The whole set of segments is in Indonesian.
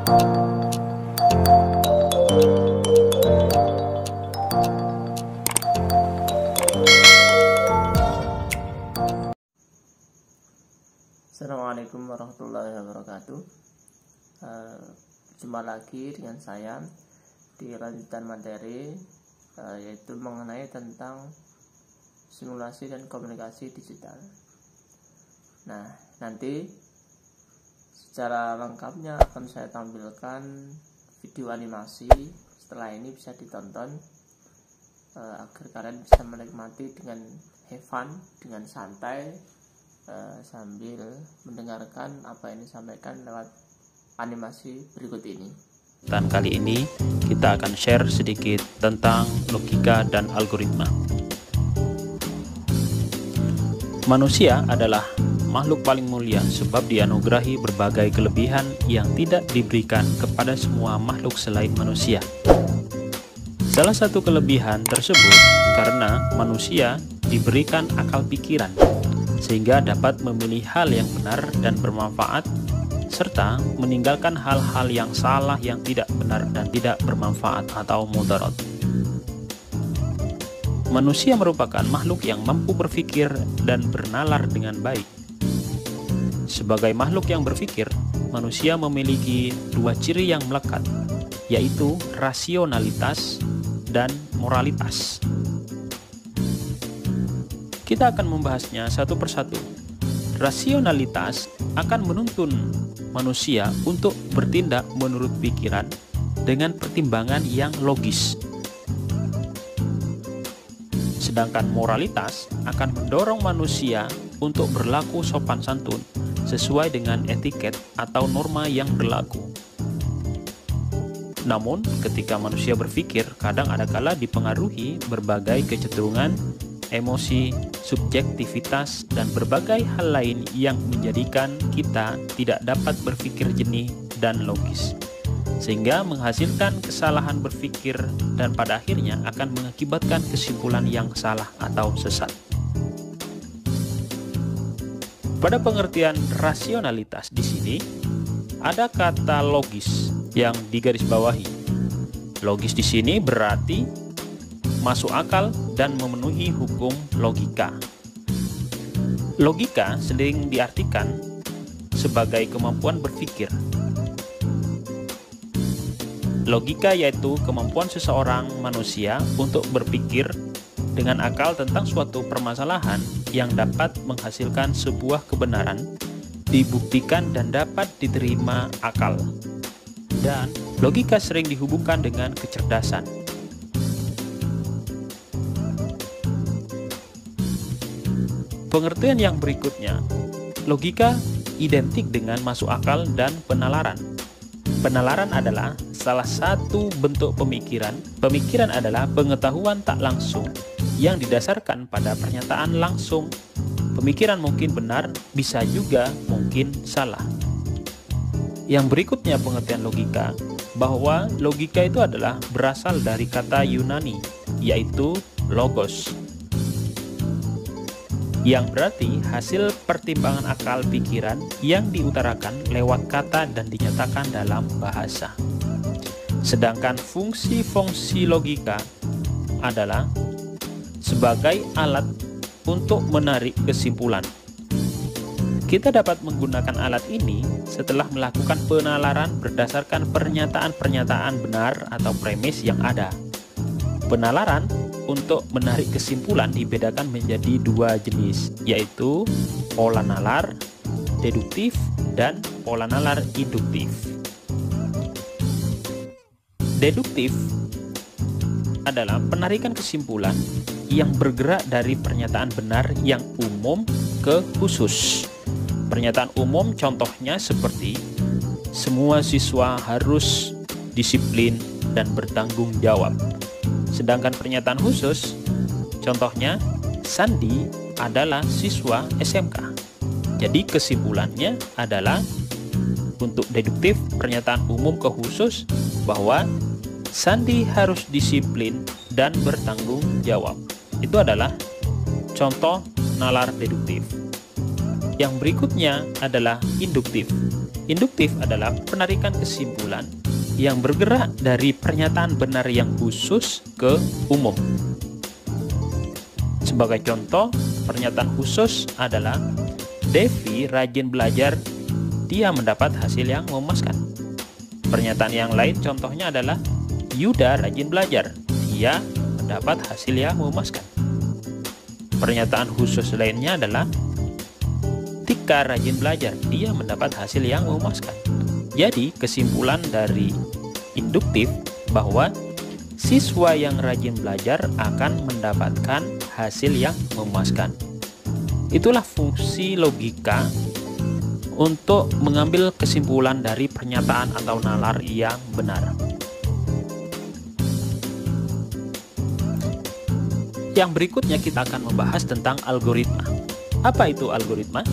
Assalamualaikum warahmatullahi wabarakatuh. Jumpa lagi dengan saya di lanjutan materi yaitu mengenai tentang simulasi dan komunikasi digital. Nah, nanti secara lengkapnya akan saya tampilkan video animasi. Setelah ini bisa ditonton agar kalian bisa menikmati dengan have fun, dengan santai, sambil mendengarkan apa yang disampaikan lewat animasi berikut ini. Dan kali ini kita akan share sedikit tentang logika dan algoritma. Manusia adalah makhluk paling mulia sebab dianugerahi berbagai kelebihan yang tidak diberikan kepada semua makhluk selain manusia. Salah satu kelebihan tersebut karena manusia diberikan akal pikiran, sehingga dapat memilih hal yang benar dan bermanfaat, serta meninggalkan hal-hal yang salah, yang tidak benar dan tidak bermanfaat atau mudarat. Manusia merupakan makhluk yang mampu berpikir dan bernalar dengan baik. Sebagai makhluk yang berpikir, manusia memiliki dua ciri yang melekat, yaitu rasionalitas dan moralitas. Kita akan membahasnya satu persatu. Rasionalitas akan menuntun manusia untuk bertindak menurut pikiran dengan pertimbangan yang logis. Sedangkan moralitas akan mendorong manusia untuk berlaku sopan santun sesuai dengan etiket atau norma yang berlaku. Namun, ketika manusia berpikir, kadang adakala dipengaruhi berbagai kecenderungan, emosi, subjektivitas, dan berbagai hal lain yang menjadikan kita tidak dapat berpikir jernih dan logis, sehingga menghasilkan kesalahan berpikir dan pada akhirnya akan mengakibatkan kesimpulan yang salah atau sesat. Pada pengertian rasionalitas di sini, ada kata logis yang digarisbawahi. Logis di sini berarti masuk akal dan memenuhi hukum logika. Logika sering diartikan sebagai kemampuan berpikir. Logika yaitu kemampuan seseorang manusia untuk berpikir dengan akal tentang suatu permasalahan yang dapat menghasilkan sebuah kebenaran, dibuktikan dan dapat diterima akal. Dan logika sering dihubungkan dengan kecerdasan. Pengertian yang berikutnya, logika identik dengan masuk akal dan penalaran. Penalaran adalah salah satu bentuk pemikiran. Pemikiran adalah pengetahuan tak langsung yang didasarkan pada pernyataan langsung. Pemikiran mungkin benar, bisa juga mungkin salah. Yang berikutnya pengertian logika, bahwa logika itu adalah berasal dari kata Yunani, yaitu logos, yang berarti hasil pertimbangan akal pikiran yang diutarakan lewat kata dan dinyatakan dalam bahasa. Sedangkan fungsi-fungsi logika adalah sebagai alat untuk menarik kesimpulan. Kita dapat menggunakan alat ini setelah melakukan penalaran berdasarkan pernyataan-pernyataan benar atau premis yang ada. Penalaran untuk menarik kesimpulan dibedakan menjadi dua jenis, yaitu pola nalar deduktif dan pola nalar induktif. Deduktif adalah penarikan kesimpulan yang bergerak dari pernyataan benar yang umum ke khusus. Pernyataan umum contohnya seperti semua siswa harus disiplin dan bertanggung jawab. Sedangkan pernyataan khusus contohnya Sandi adalah siswa SMK. Jadi kesimpulannya adalah untuk deduktif pernyataan umum ke khusus bahwa Sandi harus disiplin dan bertanggung jawab. Itu adalah contoh nalar deduktif. Yang berikutnya adalah induktif. Induktif adalah penarikan kesimpulan yang bergerak dari pernyataan benar yang khusus ke umum. Sebagai contoh, pernyataan khusus adalah Devi rajin belajar, dia mendapat hasil yang memuaskan. Pernyataan yang lain contohnya adalah Yuda rajin belajar, dia mendapat hasil yang memuaskan. Pernyataan khusus lainnya adalah Tika rajin belajar, dia mendapat hasil yang memuaskan. Jadi kesimpulan dari induktif bahwa siswa yang rajin belajar akan mendapatkan hasil yang memuaskan. Itulah fungsi logika untuk mengambil kesimpulan dari pernyataan atau nalar yang benar. Yang berikutnya kita akan membahas tentang algoritma. Apa itu algoritma?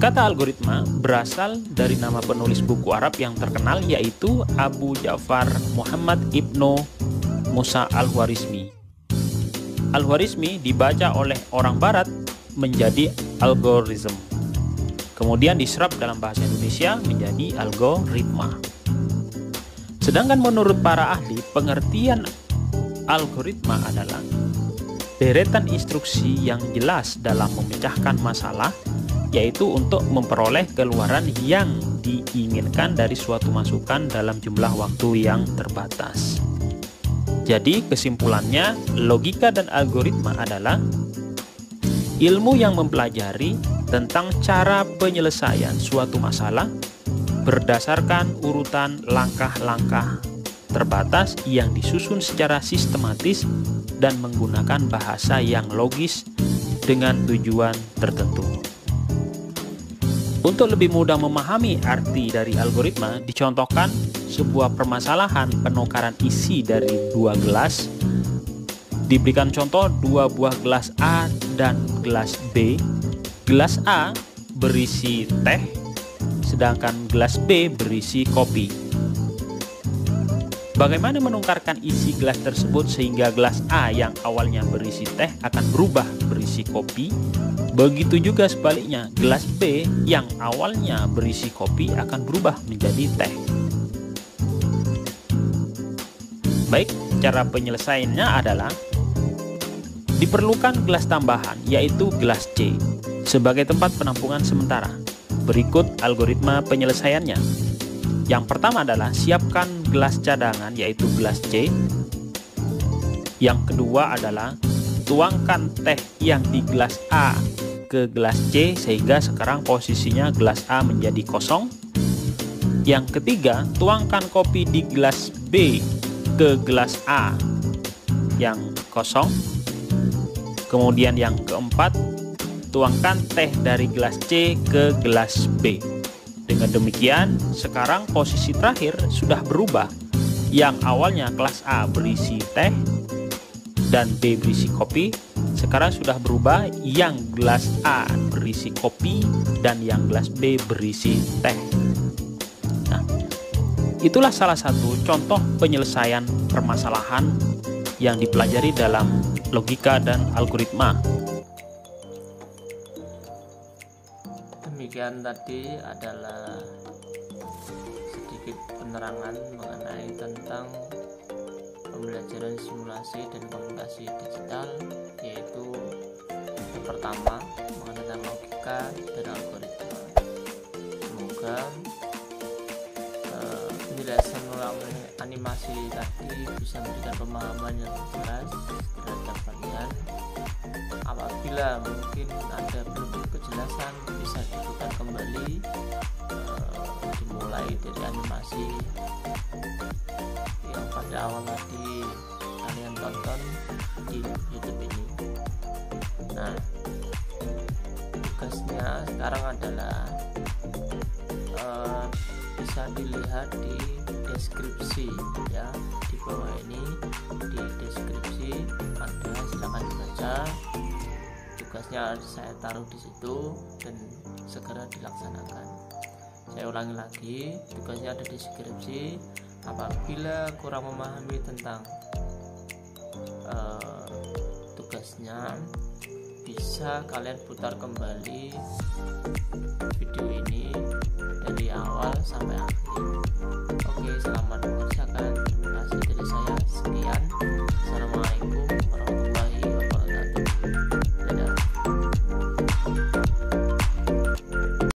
Kata algoritma berasal dari nama penulis buku Arab yang terkenal, yaitu Abu Ja'far Muhammad Ibnu Musa Al-Khwarizmi. Al-Khwarizmi dibaca oleh orang barat menjadi algoritma. Kemudian diserap dalam bahasa Indonesia menjadi algoritma. Sedangkan menurut para ahli, pengertian algoritma adalah deretan instruksi yang jelas dalam memecahkan masalah, yaitu untuk memperoleh keluaran yang diinginkan dari suatu masukan dalam jumlah waktu yang terbatas. Jadi kesimpulannya, logika dan algoritma adalah ilmu yang mempelajari tentang cara penyelesaian suatu masalah berdasarkan urutan langkah-langkah terbatas yang disusun secara sistematis dan menggunakan bahasa yang logis dengan tujuan tertentu. Untuk lebih mudah memahami arti dari algoritma, dicontohkan sebuah permasalahan penukaran isi dari dua gelas. Diberikan contoh dua buah gelas A dan gelas B. Gelas A berisi teh, sedangkan gelas B berisi kopi. Bagaimana menukarkan isi gelas tersebut sehingga gelas A yang awalnya berisi teh akan berubah berisi kopi? Begitu juga sebaliknya, gelas B yang awalnya berisi kopi akan berubah menjadi teh. Baik, cara penyelesaiannya adalah diperlukan gelas tambahan, yaitu gelas C, sebagai tempat penampungan sementara. Berikut algoritma penyelesaiannya. Yang pertama adalah siapkan gelas cadangan, yaitu gelas C. Yang kedua adalah tuangkan teh yang di gelas A ke gelas C sehingga sekarang posisinya gelas A menjadi kosong. Yang ketiga, tuangkan kopi di gelas B ke gelas A yang kosong. Kemudian yang keempat, tuangkan teh dari gelas C ke gelas B. Dengan demikian, sekarang posisi terakhir sudah berubah. Yang awalnya gelas A berisi teh dan B berisi kopi, sekarang sudah berubah, yang gelas A berisi kopi dan yang gelas B berisi teh. Nah, itulah salah satu contoh penyelesaian permasalahan yang dipelajari dalam logika dan algoritma. Demikian tadi adalah sedikit penerangan mengenai tentang pembelajaran simulasi dan komunikasi digital, yaitu yang pertama mengenai logika dan algoritma. Semoga penjelasan melalui animasi tadi bisa memberikan pemahaman yang jelas terhadap kalian. Apabila mungkin ada belum kejelasan, bisa diputar kembali, dimulai dari animasi yang pada awal tadi kalian tonton di YouTube ini. Nah, tugasnya sekarang adalah bisa dilihat di deskripsi ya, di bawah ini di deskripsi ada, silakan dibaca. Tugasnya saya taruh di situ dan segera dilaksanakan. Saya ulangi lagi, tugasnya ada di deskripsi. Apabila kurang memahami tentang tugasnya, bisa kalian putar kembali video ini dari awal sampai akhir.